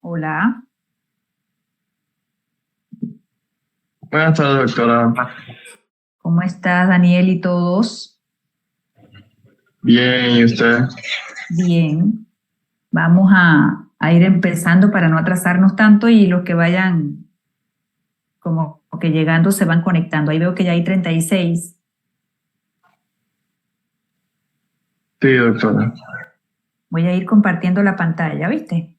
Hola, Buenas tardes, doctora. ¿cómo estás, Daniel y todos? Bien, ¿y usted? Bien, vamos a ir empezando para no atrasarnos tanto y los que vayan como que llegando se van conectando. Ahí veo que ya hay 36. Sí, doctora. Voy a ir compartiendo la pantalla, ¿viste?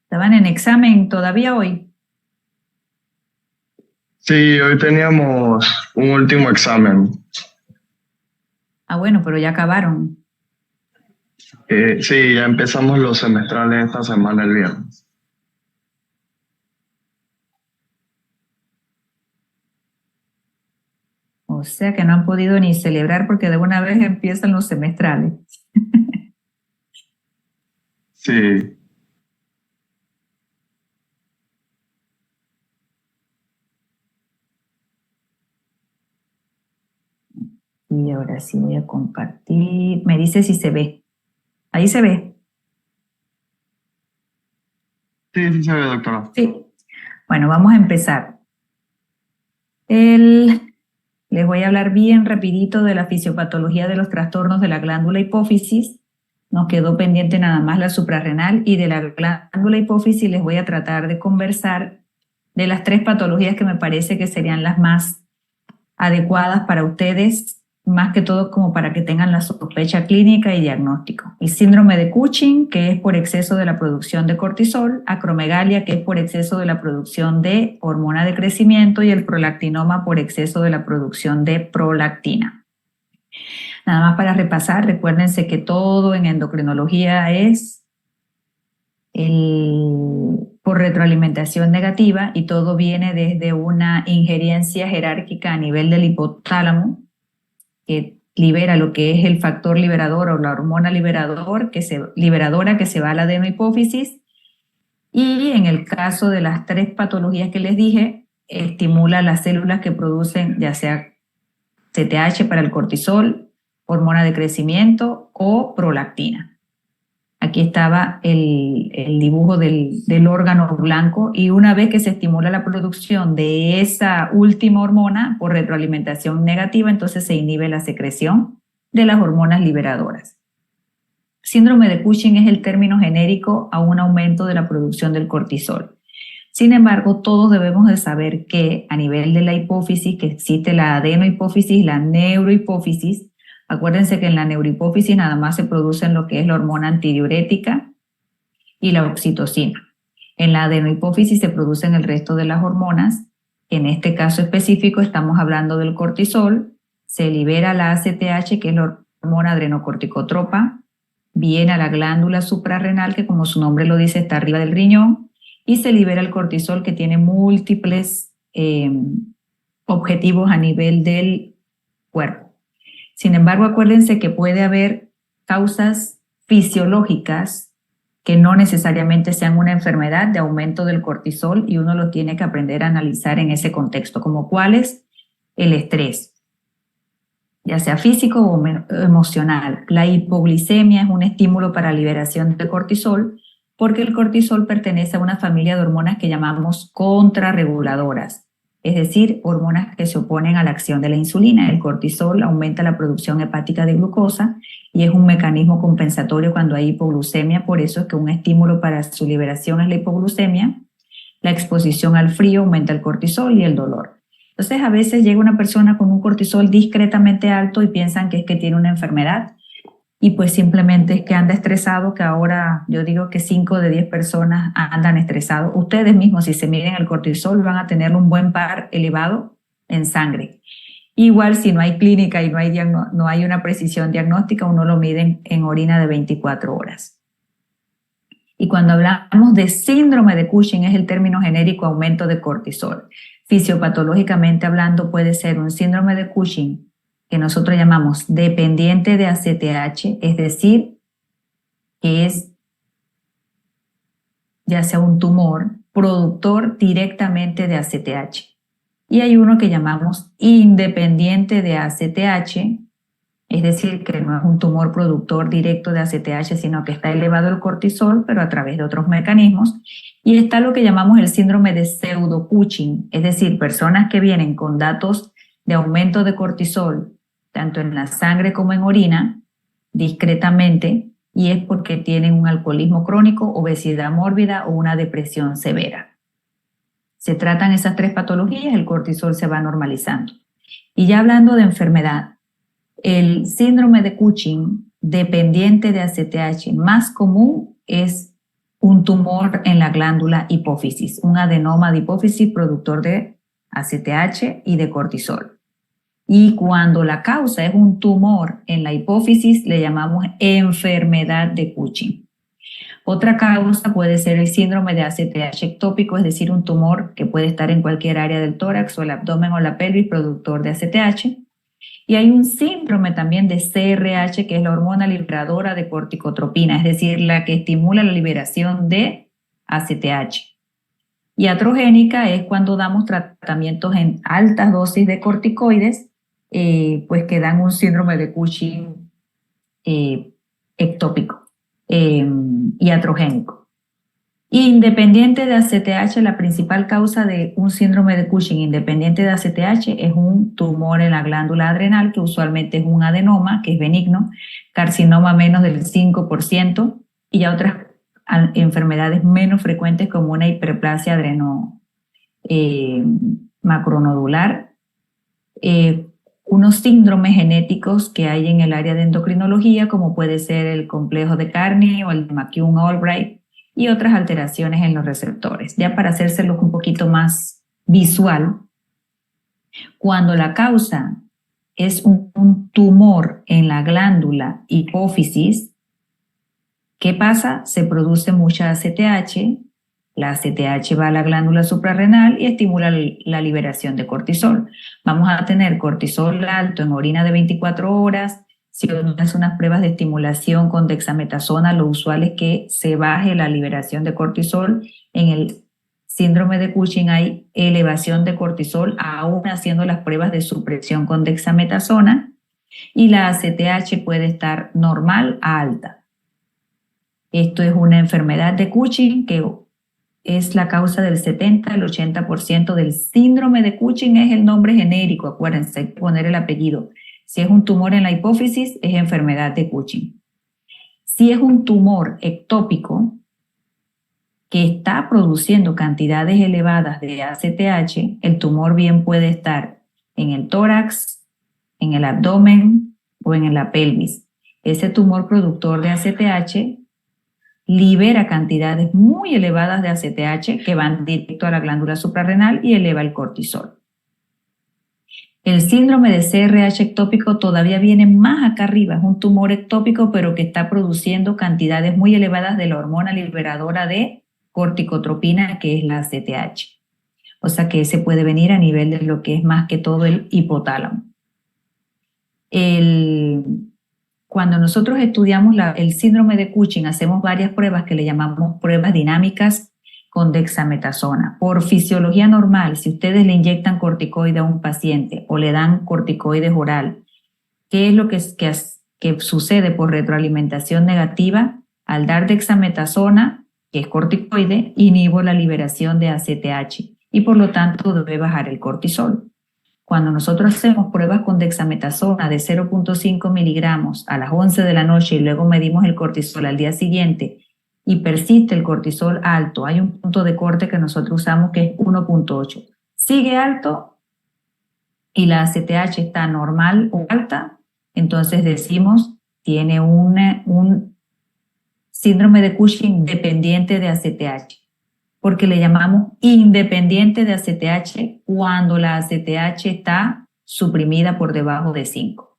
¿Estaban en examen todavía hoy? Sí, hoy teníamos un último examen. Ah, bueno, pero ya acabaron. Sí, ya empezamos los semestrales esta semana el viernes. O sea que no han podido ni celebrar porque de una vez empiezan los semestrales. Sí, Y ahora sí voy a compartir. Me dice si se ve. Ahí se ve. sí se ve, doctora. Sí. Bueno, vamos a empezar. Les voy a hablar bien rapidito de la fisiopatología de los trastornos de la glándula hipófisis. Nos quedó pendiente nada más la suprarrenal y de la glándula hipófisis les voy a tratar de conversar de las tres patologías que me parece que serían las más adecuadas para ustedes, más que todo como para que tengan la sospecha clínica y diagnóstico. El síndrome de Cushing, que es por exceso de la producción de cortisol, acromegalia, que es por exceso de la producción de hormona de crecimiento, y el prolactinoma por exceso de la producción de prolactina. Nada más para repasar, recuérdense que todo en endocrinología es por retroalimentación negativa y todo viene desde una injerencia jerárquica a nivel del hipotálamo, que libera lo que es el factor liberador o la hormona liberadora que se va a la adenohipófisis, y en el caso de las tres patologías que les dije, estimula las células que producen ya sea CTH para el cortisol, hormona de crecimiento o prolactina. Aquí estaba el dibujo del órgano blanco, y una vez que se estimula la producción de esa última hormona por retroalimentación negativa, entonces se inhibe la secreción de las hormonas liberadoras. Síndrome de Cushing es el término genérico a un aumento de la producción del cortisol. Sin embargo, todos debemos de saber que a nivel de la hipófisis, que existe la adenohipófisis y la neurohipófisis. Acuérdense que en la neurohipófisis nada más se producen lo que es la hormona antidiurética y la oxitocina. En la adenohipófisis se producen el resto de las hormonas. En este caso específico estamos hablando del cortisol. Se libera la ACTH, que es la hormona adrenocorticotropa, viene a la glándula suprarrenal, que como su nombre lo dice está arriba del riñón, y se libera el cortisol, que tiene múltiples objetivos a nivel del cuerpo. Sin embargo, acuérdense que puede haber causas fisiológicas que no necesariamente sean una enfermedad de aumento del cortisol, y uno lo tiene que aprender a analizar en ese contexto, como cuál es el estrés, ya sea físico o emocional. La hipoglicemia es un estímulo para liberación de cortisol, porque el cortisol pertenece a una familia de hormonas que llamamos contrarreguladoras, es decir, hormonas que se oponen a la acción de la insulina. El cortisol aumenta la producción hepática de glucosa y es un mecanismo compensatorio cuando hay hipoglucemia. Por eso es que un estímulo para su liberación es la hipoglucemia. La exposición al frío aumenta el cortisol y el dolor. Entonces, a veces llega una persona con un cortisol discretamente alto y piensan que es que tiene una enfermedad, y pues simplemente es que anda estresado, que ahora yo digo que 5 de 10 personas andan estresados. Ustedes mismos, si se miden el cortisol, van a tener un buen par elevado en sangre. Igual, si no hay clínica y no hay una precisión diagnóstica, uno lo mide en orina de 24 horas. Y cuando hablamos de síndrome de Cushing, es el término genérico aumento de cortisol. Fisiopatológicamente hablando, puede ser un síndrome de Cushing que nosotros llamamos dependiente de ACTH, es decir, que es ya sea un tumor productor directamente de ACTH. Y hay uno que llamamos independiente de ACTH, es decir, que no es un tumor productor directo de ACTH, sino que está elevado el cortisol, pero a través de otros mecanismos. Y está lo que llamamos el síndrome de pseudo-Cushing, es decir, personas que vienen con datos de aumento de cortisol, tanto en la sangre como en orina, discretamente, y es porque tienen un alcoholismo crónico, obesidad mórbida o una depresión severa. Se tratan esas tres patologías, el cortisol se va normalizando. Y ya hablando de enfermedad, el síndrome de Cushing dependiente de ACTH más común es un tumor en la glándula hipófisis, un adenoma de hipófisis productor de ACTH y de cortisol. Y cuando la causa es un tumor en la hipófisis, le llamamos enfermedad de Cushing. Otra causa puede ser el síndrome de ACTH ectópico, es decir, un tumor que puede estar en cualquier área del tórax o el abdomen o la pelvis productor de ACTH. Y hay un síndrome también de CRH, que es la hormona liberadora de corticotropina, es decir, la que estimula la liberación de ACTH. Y atrogénica es cuando damos tratamientos en altas dosis de corticoides, pues que dan un síndrome de Cushing ectópico y atrogénico. Independiente de ACTH, la principal causa de un síndrome de Cushing independiente de ACTH es un tumor en la glándula adrenal, que usualmente es un adenoma, que es benigno, carcinoma menos del 5%, y ya otras enfermedades menos frecuentes como una hiperplasia macronodular, unos síndromes genéticos que hay en el área de endocrinología, como puede ser el complejo de Carney o el de McCune-Albright, y otras alteraciones en los receptores. Ya para hacérselos un poquito más visual, cuando la causa es un tumor en la glándula hipófisis, ¿qué pasa? Se produce mucha ACTH, la ACTH va a la glándula suprarrenal y estimula la liberación de cortisol. Vamos a tener cortisol alto en orina de 24 horas. Si uno hace unas pruebas de estimulación con dexametasona, lo usual es que se baje la liberación de cortisol. En el síndrome de Cushing hay elevación de cortisol, aún haciendo las pruebas de supresión con dexametasona, y la ACTH puede estar normal a alta. Esto es una enfermedad de Cushing que es la causa del 70 al 80% del síndrome de Cushing, es el nombre genérico, acuérdense, hay que poner el apellido. Si es un tumor en la hipófisis, es enfermedad de Cushing. Si es un tumor ectópico que está produciendo cantidades elevadas de ACTH, el tumor bien puede estar en el tórax, en el abdomen o en la pelvis. Ese tumor productor de ACTH libera cantidades muy elevadas de ACTH que van directo a la glándula suprarrenal y eleva el cortisol. El síndrome de CRH ectópico todavía viene más acá arriba, es un tumor ectópico pero que está produciendo cantidades muy elevadas de la hormona liberadora de corticotropina, que es la ACTH. O sea que ese puede venir a nivel de lo que es más que todo el hipotálamo. Cuando nosotros estudiamos el síndrome de Cushing, hacemos varias pruebas que le llamamos pruebas dinámicas con dexametasona. Por fisiología normal, si ustedes le inyectan corticoide a un paciente o le dan corticoides oral, ¿qué es lo que sucede por retroalimentación negativa? Al dar dexametasona, que es corticoide, inhibo la liberación de ACTH y por lo tanto debe bajar el cortisol. Cuando nosotros hacemos pruebas con dexametasona de 0.5 miligramos a las 11 de la noche y luego medimos el cortisol al día siguiente y persiste el cortisol alto, hay un punto de corte que nosotros usamos que es 1.8. Sigue alto y la ACTH está normal o alta, entonces decimos tiene un síndrome de Cushing dependiente de ACTH, porque le llamamos independiente de ACTH cuando la ACTH está suprimida por debajo de 5.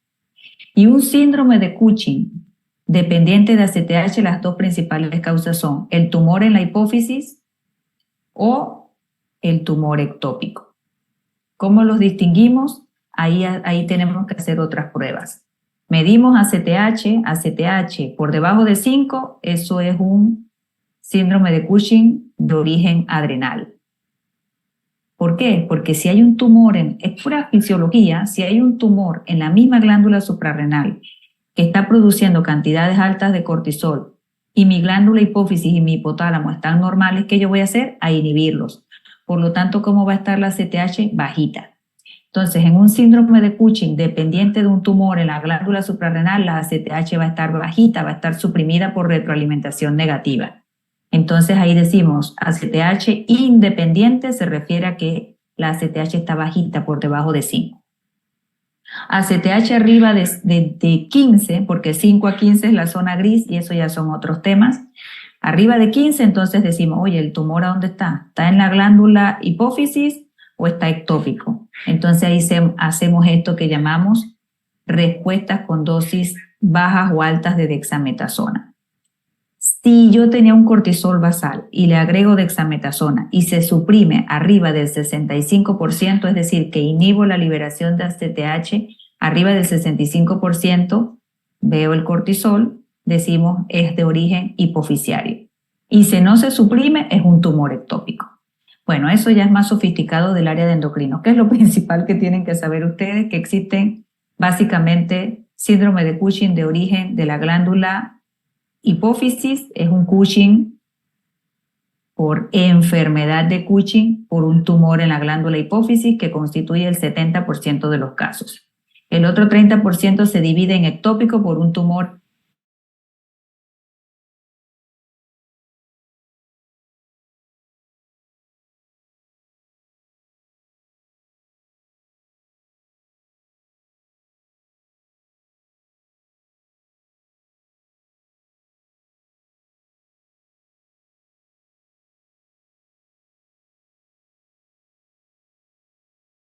Y un síndrome de Cushing dependiente de ACTH, las dos principales causas son el tumor en la hipófisis o el tumor ectópico. ¿Cómo los distinguimos? Ahí tenemos que hacer otras pruebas. Medimos ACTH por debajo de 5, eso es un síndrome de Cushing de origen adrenal. ¿Por qué? Porque si hay un tumor, es pura fisiología, si hay un tumor en la misma glándula suprarrenal que está produciendo cantidades altas de cortisol y mi glándula hipófisis y mi hipotálamo están normales, ¿qué yo voy a hacer? A inhibirlos. Por lo tanto, ¿cómo va a estar la ACTH? Bajita. Entonces, en un síndrome de Cushing dependiente de un tumor en la glándula suprarrenal, la ACTH va a estar bajita, va a estar suprimida por retroalimentación negativa. Entonces, ahí decimos ACTH independiente, se refiere a que la ACTH está bajita, por debajo de 5. ACTH arriba de 15, porque 5 a 15 es la zona gris y eso ya son otros temas. Arriba de 15, entonces decimos, oye, ¿el tumor a dónde está? ¿Está en la glándula hipófisis o está ectópico? Entonces ahí hacemos esto que llamamos respuestas con dosis bajas o altas de dexametasona. Si yo tenía un cortisol basal y le agrego dexametasona y se suprime arriba del 65%, es decir, que inhibo la liberación de ACTH arriba del 65%, veo el cortisol, decimos es de origen hipofisiario. Y si no se suprime, es un tumor ectópico. Bueno, eso ya es más sofisticado del área de endocrino. ¿Qué es lo principal que tienen que saber ustedes? Que existen básicamente síndrome de Cushing de origen de la glándula hipófisis, es un Cushing por enfermedad de Cushing por un tumor en la glándula hipófisis que constituye el 70% de los casos. El otro 30% se divide en ectópico por un tumor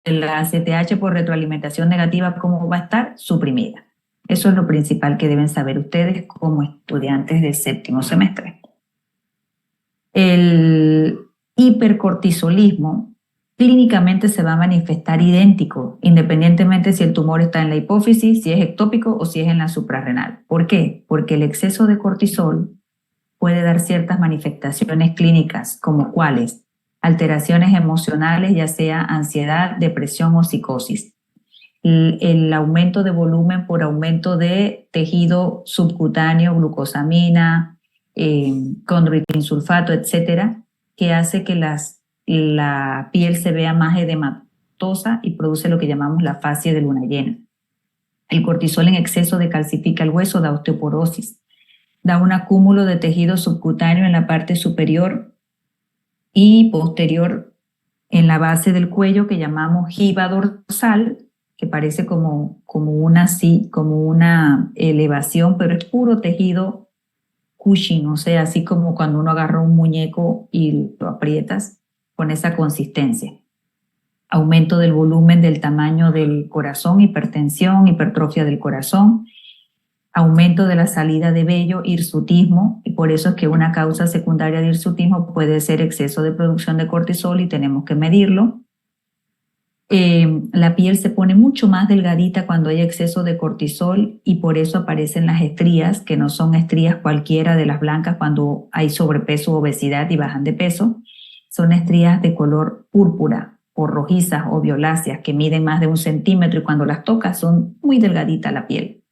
la ACTH por retroalimentación negativa, ¿cómo va a estar? Suprimida. Eso es lo principal que deben saber ustedes como estudiantes del séptimo semestre. El hipercortisolismo clínicamente se va a manifestar idéntico, independientemente si el tumor está en la hipófisis, si es ectópico o si es en la suprarrenal. ¿Por qué? Porque el exceso de cortisol puede dar ciertas manifestaciones clínicas, como cuáles: alteraciones emocionales, ya sea ansiedad, depresión o psicosis. El aumento de volumen por aumento de tejido subcutáneo, glucosamina, condroitinsulfato, etcétera, que hace que la piel se vea más edematosa y produce lo que llamamos la fascia de luna llena. El cortisol en exceso decalcifica el hueso, da osteoporosis, da un acúmulo de tejido subcutáneo en la parte superior y posterior en la base del cuello que llamamos jiba dorsal, que parece como una elevación, pero es puro tejido Cushing, o sea, así como cuando uno agarra un muñeco y lo aprietas, con esa consistencia. Aumento del volumen del tamaño del corazón, hipertensión, hipertrofia del corazón, aumento de la salida de vello, hirsutismo, y por eso es que una causa secundaria de hirsutismo puede ser exceso de producción de cortisol y tenemos que medirlo. La piel se pone mucho más delgadita cuando hay exceso de cortisol y por eso aparecen las estrías, que no son estrías cualquiera de las blancas cuando hay sobrepeso o obesidad y bajan de peso. Son estrías de color púrpura o rojizas o violáceas que miden más de 1 centímetro y cuando las tocas son muy delgadita la piel.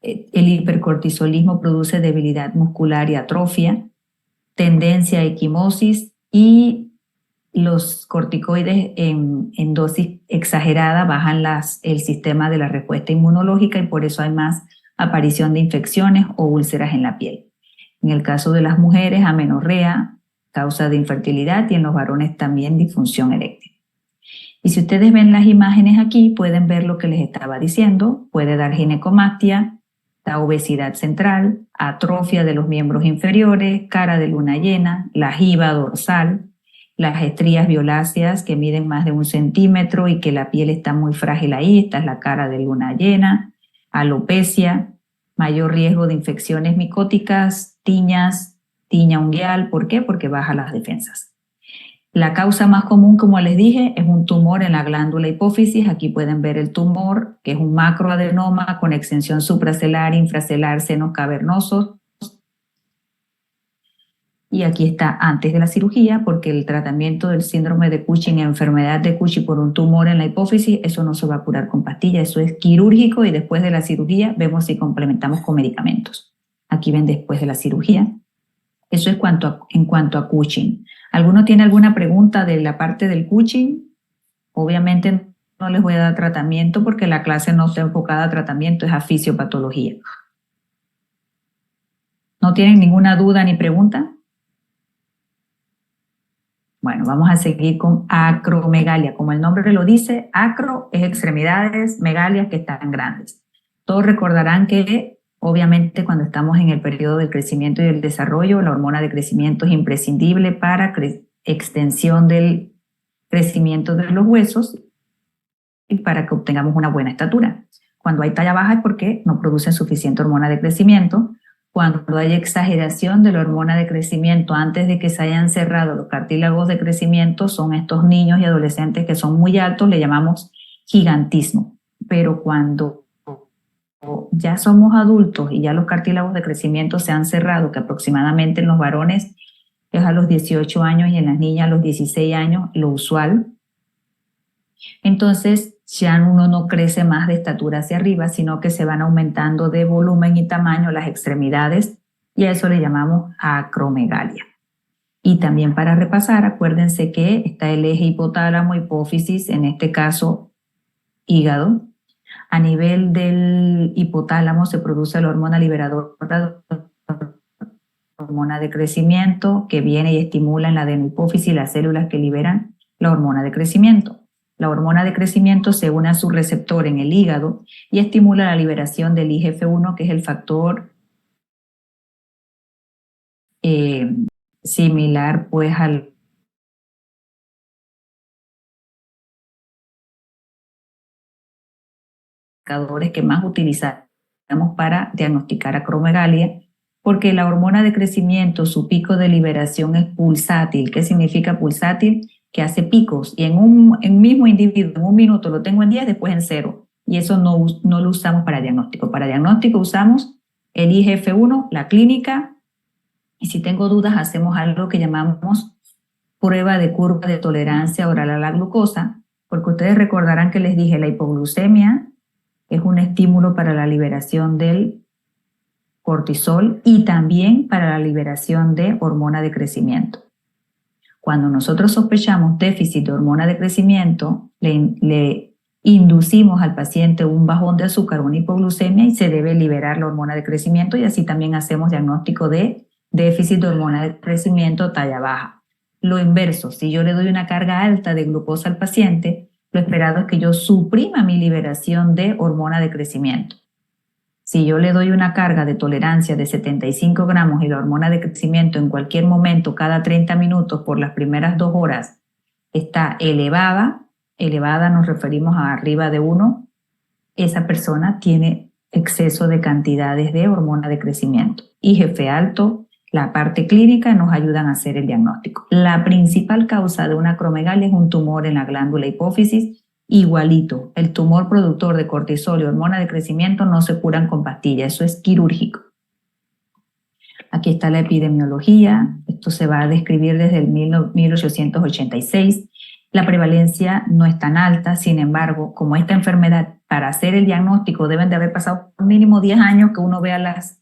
El hipercortisolismo produce debilidad muscular y atrofia, tendencia a equimosis y los corticoides en dosis exagerada bajan el sistema de la respuesta inmunológica y por eso hay más aparición de infecciones o úlceras en la piel. En el caso de las mujeres, amenorrea, causa de infertilidad y en los varones también disfunción eréctil. Y si ustedes ven las imágenes aquí, pueden ver lo que les estaba diciendo. Puede dar ginecomastia, da obesidad central, atrofia de los miembros inferiores, cara de luna llena, la jiba dorsal, las estrías violáceas que miden más de 1 centímetro y que la piel está muy frágil ahí, esta es la cara de luna llena, alopecia, mayor riesgo de infecciones micóticas, tiña ungueal. ¿Por qué? Porque baja las defensas. La causa más común, como les dije, es un tumor en la glándula hipófisis. Aquí pueden ver el tumor, que es un macroadenoma con extensión supracelular, infracelular, senos cavernosos. Y aquí está antes de la cirugía, porque el tratamiento del síndrome de Cushing, enfermedad de Cushing por un tumor en la hipófisis, eso no se va a curar con pastillas, eso es quirúrgico y después de la cirugía vemos si complementamos con medicamentos. Aquí ven después de la cirugía. Eso es en cuanto a Cushing. ¿Alguno tiene alguna pregunta de la parte del Cushing? Obviamente no les voy a dar tratamiento porque la clase no está enfocada a tratamiento, es a fisiopatología. ¿No tienen ninguna duda ni pregunta? Bueno, vamos a seguir con acromegalia. Como el nombre lo dice, acro es extremidades, megalias que están grandes. Todos recordarán que obviamente cuando estamos en el periodo del crecimiento y del desarrollo, la hormona de crecimiento es imprescindible para extensión del crecimiento de los huesos y para que obtengamos una buena estatura. Cuando hay talla baja es porque no producen suficiente hormona de crecimiento. Cuando hay exageración de la hormona de crecimiento antes de que se hayan cerrado los cartílagos de crecimiento, son estos niños y adolescentes que son muy altos, le llamamos gigantismo. Pero cuando ya somos adultos y ya los cartílagos de crecimiento se han cerrado, que aproximadamente en los varones es a los 18 años y en las niñas a los 16 años, lo usual, entonces ya uno no crece más de estatura hacia arriba, sino que se van aumentando de volumen y tamaño las extremidades y a eso le llamamos acromegalia. Y también para repasar, acuérdense que está el eje hipotálamo, hipófisis, en este caso hígado. A nivel del hipotálamo se produce la hormona liberadora, hormona de crecimiento, que viene y estimula en la adenohipófisis las células que liberan la hormona de crecimiento. La hormona de crecimiento se une a su receptor en el hígado y estimula la liberación del IGF-1, que es el factor similar pues al indicadores que más utilizamos para diagnosticar acromegalia, porque la hormona de crecimiento, su pico de liberación es pulsátil. ¿Qué significa pulsátil? Que hace picos y en un mismo individuo, en un minuto lo tengo en 10, después en 0. Y eso no lo usamos para diagnóstico. Para diagnóstico usamos el IGF-1, la clínica, y si tengo dudas hacemos algo que llamamos prueba de curva de tolerancia oral a la glucosa, porque ustedes recordarán que les dije la hipoglucemia es un estímulo para la liberación del cortisol y también para la liberación de hormona de crecimiento. Cuando nosotros sospechamos déficit de hormona de crecimiento, le inducimos al paciente un bajón de azúcar, una hipoglucemia, y se debe liberar la hormona de crecimiento y así también hacemos diagnóstico de déficit de hormona de crecimiento talla baja. Lo inverso, si yo le doy una carga alta de glucosa al paciente, lo esperado es que yo suprima mi liberación de hormona de crecimiento. Si yo le doy una carga de tolerancia de 75 gramos y la hormona de crecimiento en cualquier momento, cada 30 minutos por las primeras 2 horas, está elevada nos referimos a arriba de 1, esa persona tiene exceso de cantidades de hormona de crecimiento. IGF alto, la parte clínica nos ayudan a hacer el diagnóstico. La principal causa de una acromegalia es un tumor en la glándula hipófisis. Igualito, el tumor productor de cortisol y hormona de crecimiento no se curan con pastillas, eso es quirúrgico. Aquí está la epidemiología, esto se va a describir desde el 1886. La prevalencia no es tan alta, sin embargo, como esta enfermedad, para hacer el diagnóstico deben de haber pasado mínimo 10 años que uno vea las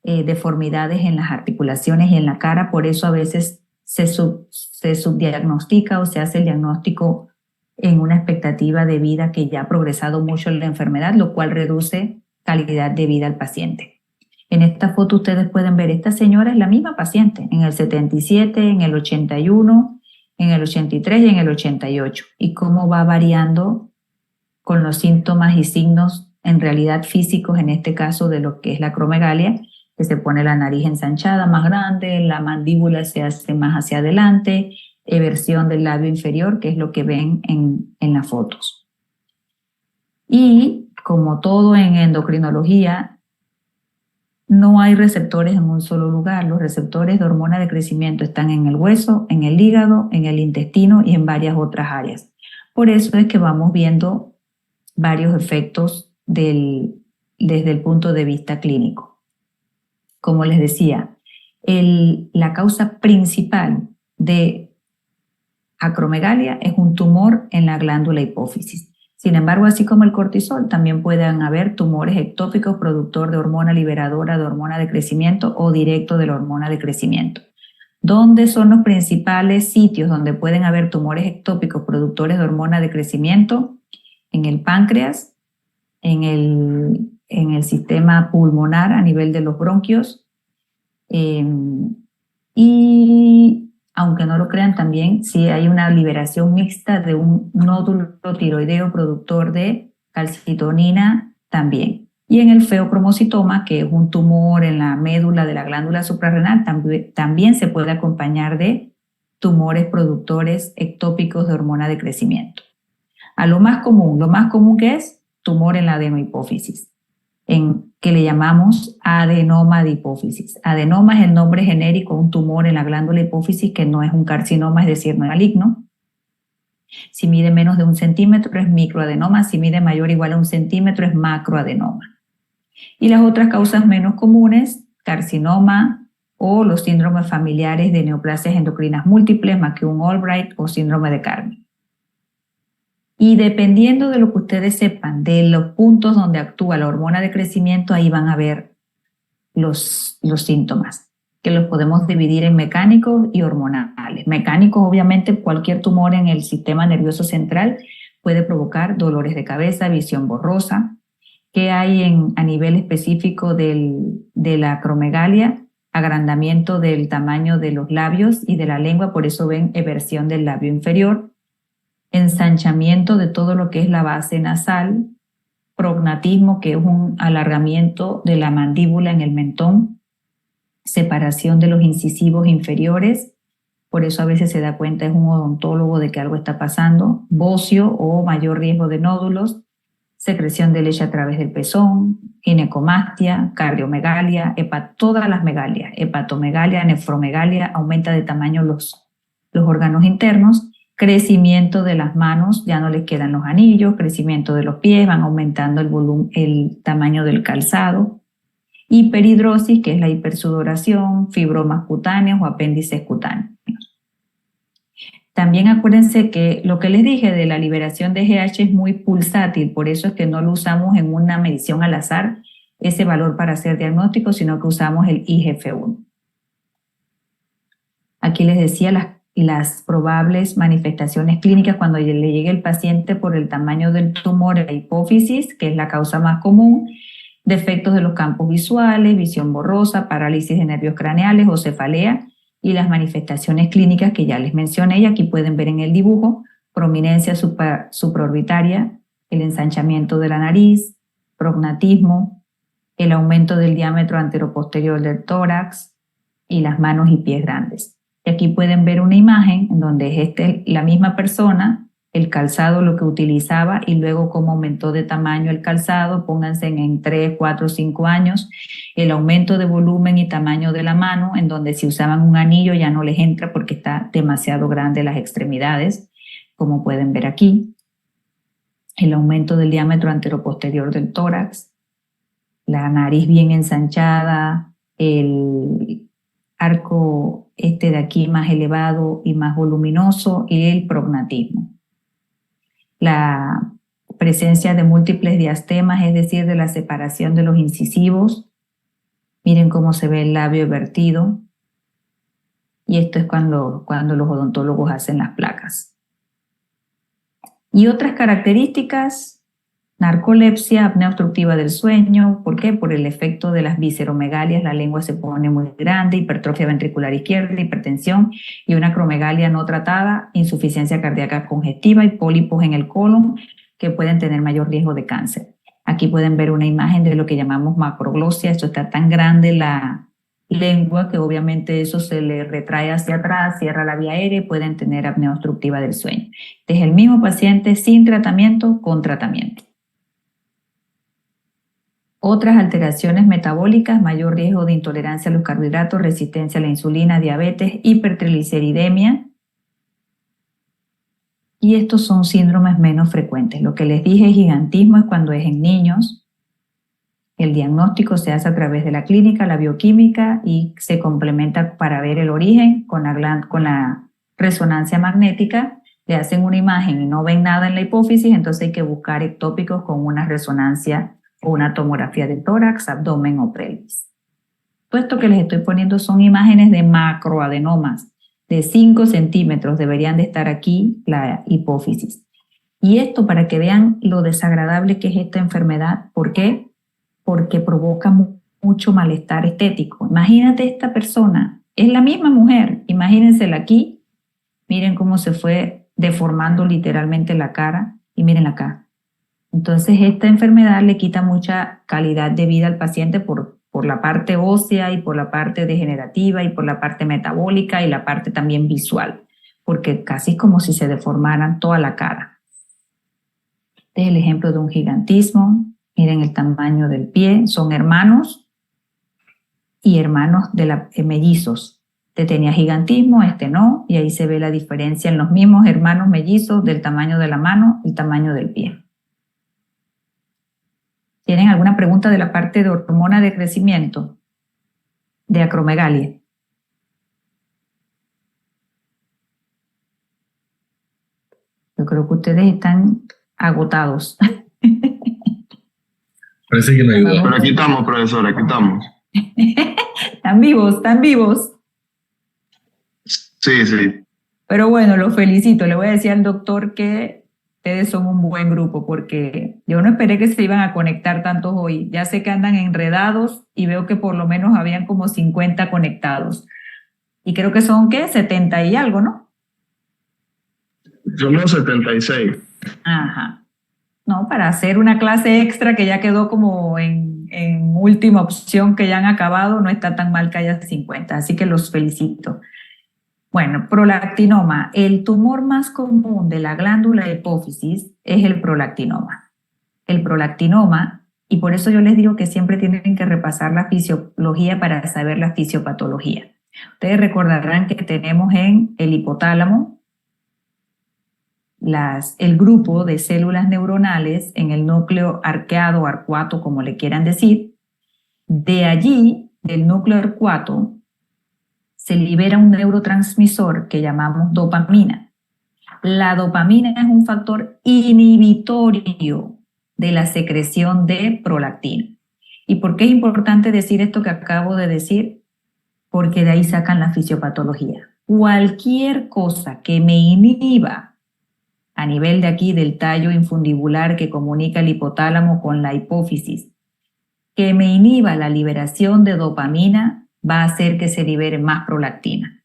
deformidades en las articulaciones y en la cara, por eso a veces se subdiagnostica o se hace el diagnóstico en una expectativa de vida que ya ha progresado mucho en la enfermedad, lo cual reduce calidad de vida al paciente. En esta foto ustedes pueden ver, esta señora es la misma paciente en el 77, en el 81, en el 83 y en el 88, y cómo va variando con los síntomas y signos en realidad físicos, en este caso de lo que es la acromegalia, que se pone la nariz ensanchada más grande, la mandíbula se hace más hacia adelante, eversión del labio inferior, que es lo que ven en las fotos. Y como todo en endocrinología, no hay receptores en un solo lugar. Los receptores de hormona de crecimiento están en el hueso, en el hígado, en el intestino y en varias otras áreas. Por eso es que vamos viendo varios efectos desde el punto de vista clínico. Como les decía, La causa principal de acromegalia es un tumor en la glándula hipófisis. Sin embargo, así como el cortisol, también pueden haber tumores ectópicos productor de hormona liberadora de hormona de crecimiento o directo de la hormona de crecimiento. ¿Dónde son los principales sitios donde pueden haber tumores ectópicos productores de hormona de crecimiento? En el páncreas, en el sistema pulmonar a nivel de los bronquios, y aunque no lo crean también, sí hay una liberación mixta de un nódulo tiroideo productor de calcitonina también. Y en el feocromocitoma, que es un tumor en la médula de la glándula suprarrenal, también se puede acompañar de tumores productores ectópicos de hormona de crecimiento. A lo más común que es tumor en la adenohipófisis, que le llamamos adenoma de hipófisis. Adenoma es el nombre genérico, un tumor en la glándula hipófisis que no es un carcinoma, es decir, no es maligno. Si mide menos de 1 centímetro es microadenoma, si mide mayor o igual a 1 centímetro es macroadenoma. Y las otras causas menos comunes, carcinoma o los síndromes familiares de neoplasias endocrinas múltiples, McCune-Albright o síndrome de Carmi. Y dependiendo de lo que ustedes sepan, de los puntos donde actúa la hormona de crecimiento, ahí van a ver los síntomas, que los podemos dividir en mecánicos y hormonales. Mecánicos, obviamente, cualquier tumor en el sistema nervioso central puede provocar dolores de cabeza, visión borrosa. ¿Qué hay a nivel específico de la acromegalia? Agrandamiento del tamaño de los labios y de la lengua, por eso ven eversión del labio inferior. Ensanchamiento de todo lo que es la base nasal, prognatismo, que es un alargamiento de la mandíbula en el mentón, separación de los incisivos inferiores, por eso a veces se da cuenta, es un odontólogo, de que algo está pasando, bocio o mayor riesgo de nódulos, secreción de leche a través del pezón, ginecomastia, cardiomegalia, todas las megalias, hepatomegalia, nefromegalia, aumenta de tamaño los órganos internos, crecimiento de las manos, ya no les quedan los anillos, crecimiento de los pies, van aumentando el volumen, el tamaño del calzado, hiperhidrosis, que es la hipersudoración, fibromas cutáneos o apéndices cutáneos. También acuérdense que lo que les dije de la liberación de GH es muy pulsátil, por eso es que no lo usamos en una medición al azar, ese valor para hacer diagnóstico, sino que usamos el IGF-1. Aquí les decía las probables manifestaciones clínicas cuando le llegue el paciente por el tamaño del tumor en la hipófisis, que es la causa más común, defectos de los campos visuales, visión borrosa, parálisis de nervios craneales o cefalea, y las manifestaciones clínicas que ya les mencioné, y aquí pueden ver en el dibujo: prominencia supraorbitaria, el ensanchamiento de la nariz, prognatismo, el aumento del diámetro anteroposterior del tórax y las manos y pies grandes. Y aquí pueden ver una imagen en donde es la misma persona, el calzado, lo que utilizaba, y luego cómo aumentó de tamaño el calzado. Pónganse en 3, 4, 5 años, el aumento de volumen y tamaño de la mano, en donde si usaban un anillo ya no les entra porque está demasiado grande las extremidades, como pueden ver aquí. El aumento del diámetro anteroposterior del tórax, la nariz bien ensanchada, el arco de aquí más elevado y más voluminoso, y el prognatismo. La presencia de múltiples diastemas, es decir, de la separación de los incisivos. Miren cómo se ve el labio vertido. Y esto es cuando los odontólogos hacen las placas. Y otras características: narcolepsia, apnea obstructiva del sueño. ¿Por qué? Por el efecto de las visceromegalias, la lengua se pone muy grande, hipertrofia ventricular izquierda, hipertensión y una acromegalia no tratada, insuficiencia cardíaca congestiva y pólipos en el colon que pueden tener mayor riesgo de cáncer. Aquí pueden ver una imagen de lo que llamamos macroglosia. Esto está tan grande la lengua que obviamente eso se le retrae hacia atrás, cierra la vía aérea y pueden tener apnea obstructiva del sueño. Este es el mismo paciente sin tratamiento, con tratamiento. Otras alteraciones metabólicas: mayor riesgo de intolerancia a los carbohidratos, resistencia a la insulina, diabetes, hipertrigliceridemia. Y estos son síndromes menos frecuentes. Lo que les dije, gigantismo, es cuando es en niños. El diagnóstico se hace a través de la clínica, la bioquímica y se complementa para ver el origen con la resonancia magnética. Le hacen una imagen y no ven nada en la hipófisis, entonces hay que buscar ectópicos con una resonancia o una tomografía de tórax, abdomen o pelvis. Todo esto que les estoy poniendo son imágenes de macroadenomas de 5 centímetros, deberían de estar aquí la hipófisis. Y esto para que vean lo desagradable que es esta enfermedad. ¿Por qué? Porque provoca mucho malestar estético. Imagínate esta persona, es la misma mujer, imagínensela aquí, miren cómo se fue deformando literalmente la cara y miren acá. Entonces esta enfermedad le quita mucha calidad de vida al paciente por la parte ósea y por la parte degenerativa y por la parte metabólica y la parte también visual, porque casi es como si se deformaran toda la cara. Este es el ejemplo de un gigantismo. Miren el tamaño del pie, son hermanos y hermanos de mellizos. Este tenía gigantismo, este no, y ahí se ve la diferencia en los mismos hermanos mellizos del tamaño de la mano y el tamaño del pie. ¿Tienen alguna pregunta de la parte de hormona de crecimiento? De acromegalia. Yo creo que ustedes están agotados. Parece que no ayudó. Pero aquí estamos, profesora, aquí estamos. Están vivos, están vivos. Sí, sí. Pero bueno, los felicito. Le voy a decir al doctor que ustedes son un buen grupo porque yo no esperé que se iban a conectar tantos hoy. Ya sé que andan enredados y veo que por lo menos habían como 50 conectados. Y creo que son, ¿qué? 70 y algo, ¿no? Somos 76. Ajá. No, para hacer una clase extra que ya quedó como en última opción, que ya han acabado, no está tan mal que haya 50, así que los felicito. Bueno, prolactinoma. El tumor más común de la glándula hipófisis es el prolactinoma. El prolactinoma, y por eso yo les digo que siempre tienen que repasar la fisiología para saber la fisiopatología. Ustedes recordarán que tenemos en el hipotálamo el grupo de células neuronales en el núcleo arqueado o arcuato, como le quieran decir. De allí, del núcleo arcuato, se libera un neurotransmisor que llamamos dopamina. La dopamina es un factor inhibitorio de la secreción de prolactina. ¿Y por qué es importante decir esto que acabo de decir? Porque de ahí sacan la fisiopatología. Cualquier cosa que me inhiba a nivel de aquí del tallo infundibular que comunica el hipotálamo con la hipófisis, que me inhiba la liberación de dopamina, va a hacer que se libere más prolactina.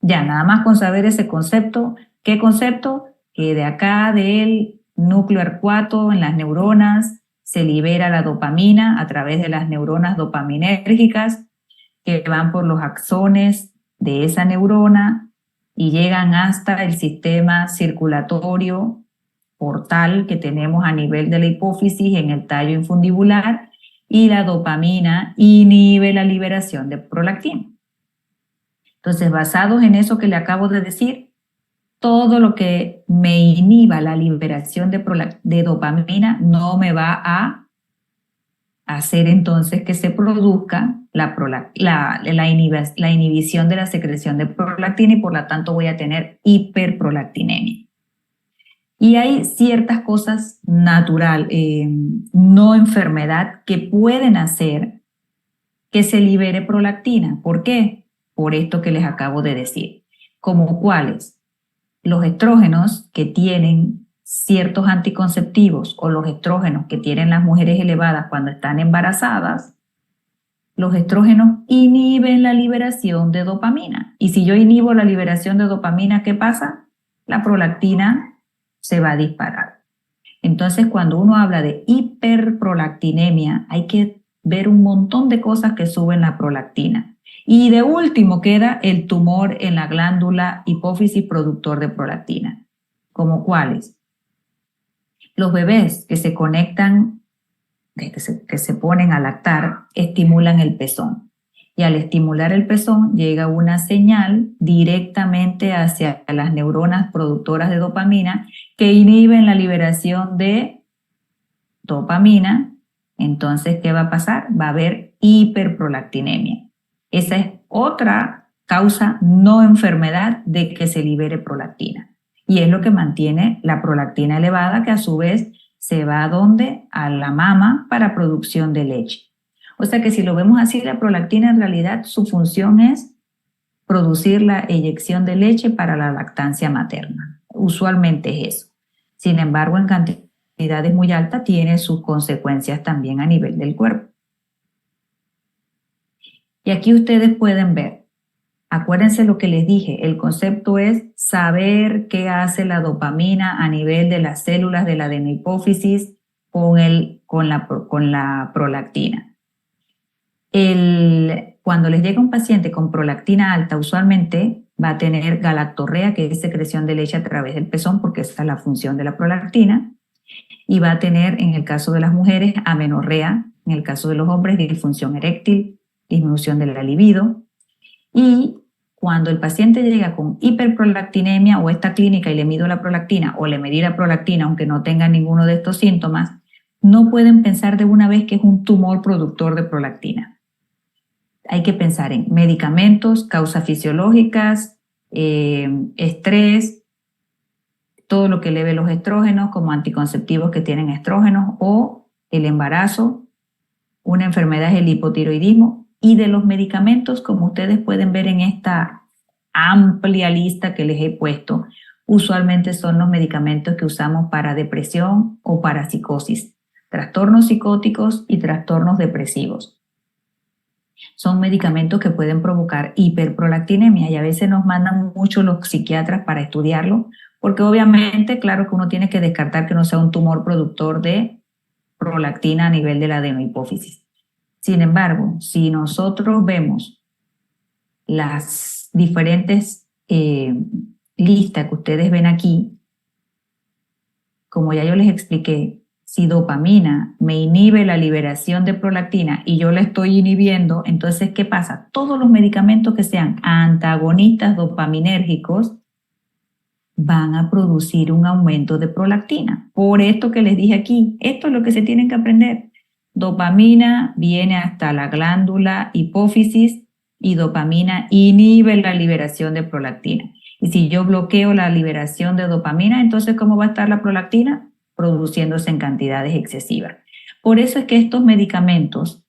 Ya, nada más con saber ese concepto. ¿Qué concepto? Que de acá del núcleo arcuato, en las neuronas, se libera la dopamina a través de las neuronas dopaminérgicas que van por los axones de esa neurona y llegan hasta el sistema circulatorio portal que tenemos a nivel de la hipófisis en el tallo infundibular, y la dopamina inhibe la liberación de prolactina. Entonces, basados en eso que le acabo de decir, todo lo que me inhiba la liberación de dopamina no me va a hacer entonces que se produzca la inhibición de la secreción de prolactina y por lo tanto voy a tener hiperprolactinemia. Y hay ciertas cosas natural, no enfermedad, que pueden hacer que se libere prolactina. ¿Por qué? Por esto que les acabo de decir. ¿Como cuáles? Los estrógenos que tienen ciertos anticonceptivos o los estrógenos que tienen las mujeres elevadas cuando están embarazadas, los estrógenos inhiben la liberación de dopamina. Y si yo inhibo la liberación de dopamina, ¿qué pasa? La prolactina se va a disparar. Entonces, cuando uno habla de hiperprolactinemia, hay que ver un montón de cosas que suben la prolactina. Y de último queda el tumor en la glándula hipófisis productor de prolactina. ¿Como cuáles? Los bebés que se conectan, que se ponen a lactar, estimulan el pezón. Y al estimular el pezón llega una señal directamente hacia las neuronas productoras de dopamina que inhiben la liberación de dopamina Entonces, ¿qué va a pasar? Va a haber hiperprolactinemia. Esa es otra causa no enfermedad de que se libere prolactina. Y es lo que mantiene la prolactina elevada, que a su vez se va a ¿dónde? A la mama para producción de leche. O sea que si lo vemos así, la prolactina en realidad su función es producir la eyección de leche para la lactancia materna. Usualmente es eso. Sin embargo, en cantidades muy altas tiene sus consecuencias también a nivel del cuerpo. Y aquí ustedes pueden ver, acuérdense lo que les dije, el concepto es saber qué hace la dopamina a nivel de las células de la adenohipófisis con la prolactina. Cuando les llega un paciente con prolactina alta, usualmente va a tener galactorrea, que es secreción de leche a través del pezón, porque esa es la función de la prolactina, y va a tener, en el caso de las mujeres, amenorrea, en el caso de los hombres, disfunción eréctil, disminución de la libido, y cuando el paciente llega con hiperprolactinemia o esta clínica y le mido la prolactina o le medí la prolactina, aunque no tenga ninguno de estos síntomas, no pueden pensar de una vez que es un tumor productor de prolactina. Hay que pensar en medicamentos, causas fisiológicas, estrés, todo lo que eleve los estrógenos, como anticonceptivos que tienen estrógenos, o el embarazo, una enfermedad es el hipotiroidismo, y de los medicamentos, como ustedes pueden ver en esta amplia lista que les he puesto, usualmente son los medicamentos que usamos para depresión o para psicosis, trastornos psicóticos y trastornos depresivos. Son medicamentos que pueden provocar hiperprolactinemia y a veces nos mandan mucho los psiquiatras para estudiarlo, porque obviamente, claro que uno tiene que descartar que no sea un tumor productor de prolactina a nivel de la adenohipófisis. Sin embargo, si nosotros vemos las diferentes listas que ustedes ven aquí, como ya yo les expliqué, si dopamina me inhibe la liberación de prolactina y yo la estoy inhibiendo, entonces, ¿qué pasa? Todos los medicamentos que sean antagonistas dopaminérgicos van a producir un aumento de prolactina. Por esto que les dije aquí, esto es lo que se tienen que aprender. Dopamina viene hasta la glándula hipófisis y dopamina inhibe la liberación de prolactina. Y si yo bloqueo la liberación de dopamina, entonces ¿cómo va a estar la prolactina? Produciéndose en cantidades excesivas. Por eso es que estos medicamentos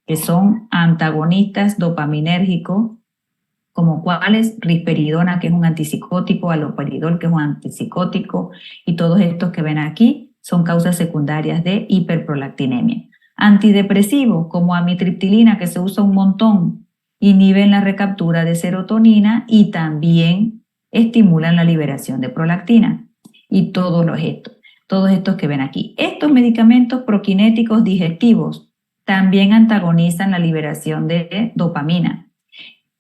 que son antagonistas dopaminérgicos, como cuáles, risperidona, que es un antipsicótico, haloperidol, que es un antipsicótico, y todos estos que ven aquí son causas secundarias de hiperprolactinemia. Antidepresivos, como amitriptilina, que se usa un montón, inhiben la recaptura de serotonina y también estimulan la liberación de prolactina. Y todos estos que ven aquí. Estos medicamentos proquinéticos digestivos también antagonizan la liberación de dopamina.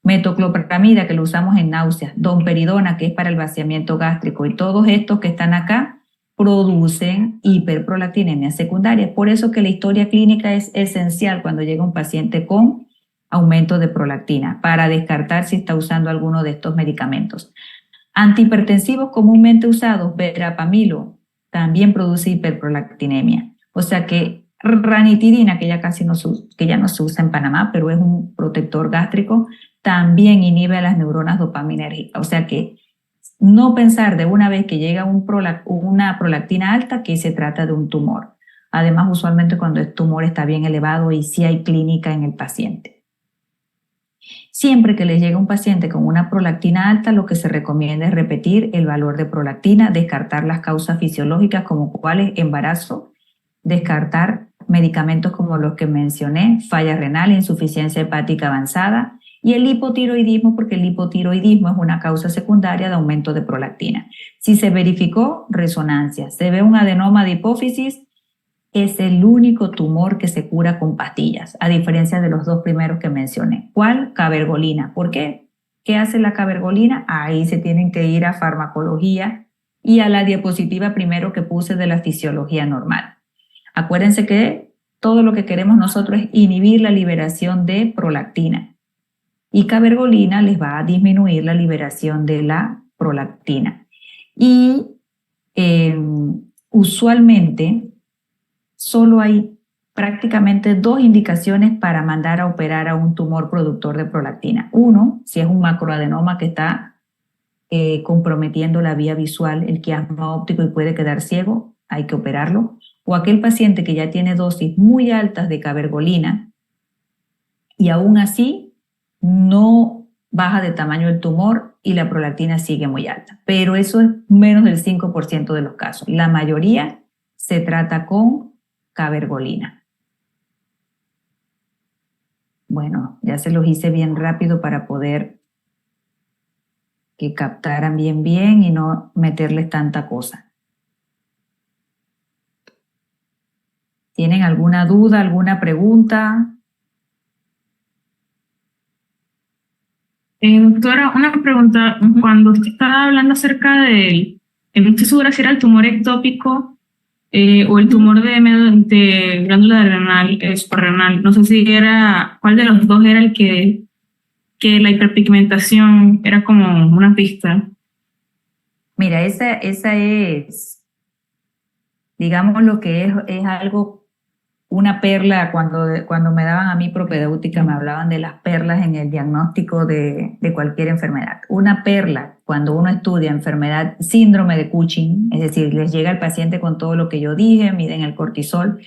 Metoclopramida, que lo usamos en náuseas, domperidona, que es para el vaciamiento gástrico, y todos estos que están acá producen hiperprolactinemia secundaria. Por eso que la historia clínica es esencial cuando llega un paciente con aumento de prolactina, para descartar si está usando alguno de estos medicamentos. Antihipertensivos comúnmente usados, verapamilo, también produce hiperprolactinemia. O sea que ranitidina, que ya no se usa en Panamá, pero es un protector gástrico, también inhibe a las neuronas dopaminérgicas. O sea que no pensar de una vez que llega una prolactina alta que se trata de un tumor. Además, usualmente cuando el tumor está bien elevado y sí hay clínica en el paciente. Siempre que les llega un paciente con una prolactina alta, lo que se recomienda es repetir el valor de prolactina, descartar las causas fisiológicas como cuáles, embarazo, descartar medicamentos como los que mencioné, falla renal, insuficiencia hepática avanzada, y el hipotiroidismo, porque el hipotiroidismo es una causa secundaria de aumento de prolactina. Si se verificó, resonancia, se ve un adenoma de hipófisis, es el único tumor que se cura con pastillas, a diferencia de los dos primeros que mencioné. ¿Cuál? Cabergolina. ¿Por qué? ¿Qué hace la cabergolina? Ahí se tienen que ir a farmacología y a la diapositiva primero que puse de la fisiología normal. Acuérdense que todo lo que queremos nosotros es inhibir la liberación de prolactina. Y cabergolina les va a disminuir la liberación de la prolactina. Y usualmente solo hay prácticamente dos indicaciones para mandar a operar a un tumor productor de prolactina. Uno, si es un macroadenoma que está comprometiendo la vía visual, el quiasma óptico y puede quedar ciego, hay que operarlo. O aquel paciente que ya tiene dosis muy altas de cabergolina y aún así no baja de tamaño el tumor y la prolactina sigue muy alta. Pero eso es menos del 5% de los casos. La mayoría se trata con cabergolina. Bueno, ya se los hice bien rápido para poder que captaran bien y no meterles tanta cosa. ¿Tienen alguna duda, alguna pregunta? Doctora, una pregunta. Cuando usted estaba hablando acerca del, no estoy segura si era el tumor ectópico o el tumor de glándula renal, suprarrenal, no sé si era, cuál de los dos era el que la hiperpigmentación era como una pista. Mira, esa es, digamos, lo que es algo, una perla. Cuando me daban a mí propedéutica me hablaban de las perlas en el diagnóstico de cualquier enfermedad. Una perla, cuando uno estudia enfermedad, síndrome de Cushing, es decir, les llega al paciente con todo lo que yo dije, miden el cortisol,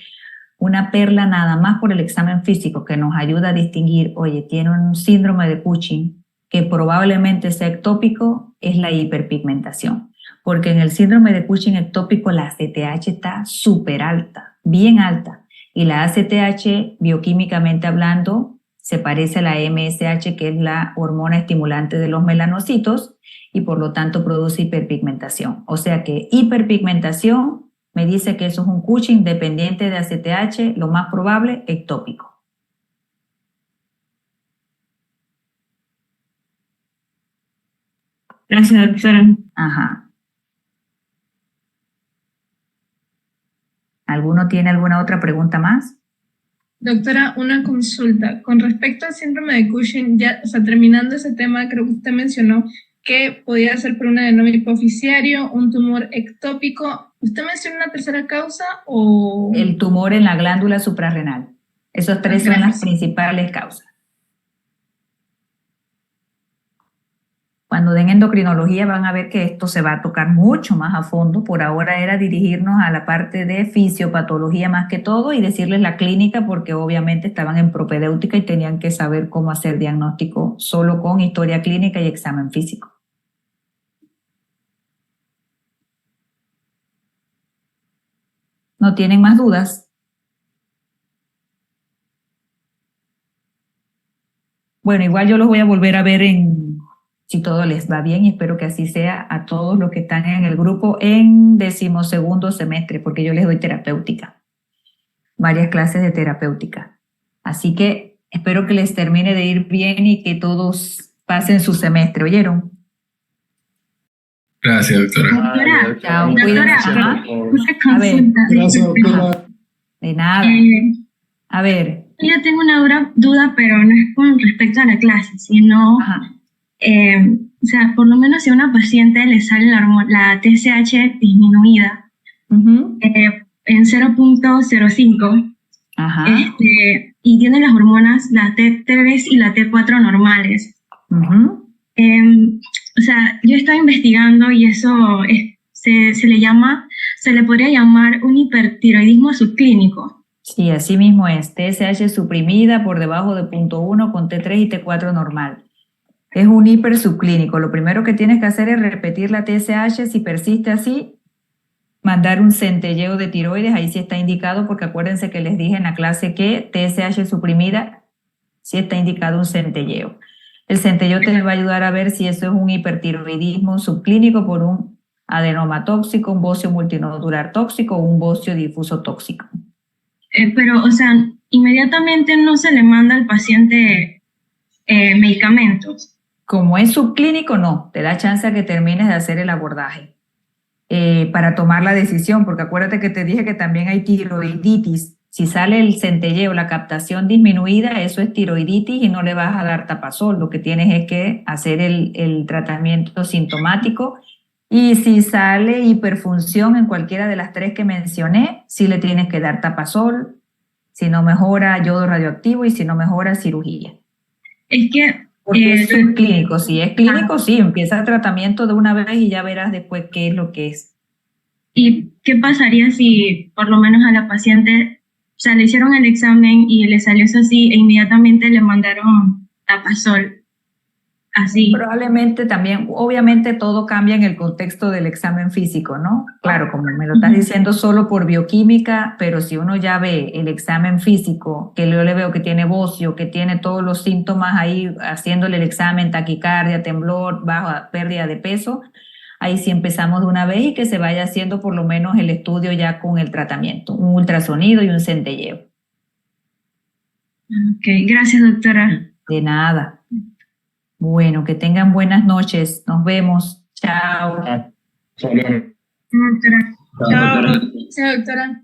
una perla nada más por el examen físico que nos ayuda a distinguir, oye, tiene un síndrome de Cushing que probablemente sea ectópico, es la hiperpigmentación. Porque en el síndrome de Cushing ectópico la ACTH está súper alta, bien alta. Y la ACTH, bioquímicamente hablando, se parece a la MSH, que es la hormona estimulante de los melanocitos, y por lo tanto produce hiperpigmentación. O sea que hiperpigmentación me dice que eso es un Cushing dependiente de ACTH, lo más probable, ectópico. Gracias, doctora. Ajá. ¿Alguno tiene alguna otra pregunta más? Doctora, una consulta. Con respecto al síndrome de Cushing, ya, o sea, terminando ese tema, creo que usted mencionó que podía ser por un adenoma hipoficiario, un tumor ectópico. ¿Usted mencionó una tercera causa o...? El tumor en la glándula suprarrenal. Esos tres son las principales causas. Cuando den endocrinología van a ver que esto se va a tocar mucho más a fondo. Por ahora era dirigirnos a la parte de fisiopatología más que todo y decirles la clínica, porque obviamente estaban en propedéutica y tenían que saber cómo hacer diagnóstico solo con historia clínica y examen físico. ¿No tienen más dudas? Bueno, igual yo los voy a volver a ver si todo les va bien, y espero que así sea a todos los que están en el grupo en 12º semestre, porque yo les doy terapéutica, varias clases de terapéutica. Así que espero que les termine de ir bien y que todos pasen su semestre, ¿oyeron? Gracias, doctora. Doctora, Chao, doctora, cuídense. una A ver. consulta. Gracias, doctora. De nada. A ver. Yo tengo una duda, pero no es con respecto a la clase, sino, o sea, por lo menos si a una paciente le sale la TSH disminuida en 0.05 y tiene las hormonas, la T3 y la T4 normales. O sea, yo estoy investigando y eso se le podría llamar un hipertiroidismo subclínico. Sí, así mismo es. TSH suprimida por debajo de 0.1 con T3 y T4 normal. Es un hiper subclínico. Lo primero que tienes que hacer es repetir la TSH. Si persiste así, mandar un centelleo de tiroides. Ahí sí está indicado, porque acuérdense que les dije en la clase que TSH suprimida sí está indicado un centelleo. El centelleo te va a ayudar a ver si eso es un hipertiroidismo subclínico por un adenoma tóxico, un bocio multinodular tóxico o un bocio difuso tóxico. Pero, o sea, inmediatamente no se le manda al paciente medicamentos. Como es subclínico, no. Te da chance a que termines de hacer el abordaje para tomar la decisión, porque acuérdate que te dije que también hay tiroiditis. Si sale el centelleo, la captación disminuida, eso es tiroiditis y no le vas a dar tapazol. Lo que tienes es que hacer el tratamiento sintomático. Y si sale hiperfunción en cualquiera de las tres que mencioné, sí le tienes que dar tapazol Si no mejora, yodo radioactivo, y si no mejora, cirugía. Es que Porque es subclínico. Si es clínico, sí, empieza el tratamiento de una vez y ya verás después qué es lo que es. ¿y qué pasaría si por lo menos a la paciente, o sea, le hicieron el examen y le salió eso así e inmediatamente le mandaron tapasol? Así. Probablemente también, obviamente todo cambia en el contexto del examen físico, ¿no? Claro, como me lo estás diciendo solo por bioquímica, pero si uno ya ve el examen físico, que yo le veo que tiene bocio, que tiene todos los síntomas ahí, haciéndole el examen, taquicardia, temblor, baja, pérdida de peso, ahí sí empezamos de una vez y que se vaya haciendo por lo menos el estudio ya con el tratamiento, un ultrasonido y un centelleo. Ok, gracias, doctora. De nada. Bueno, que tengan buenas noches. Nos vemos. Chao. Solo. Doctora. Chao, doctora.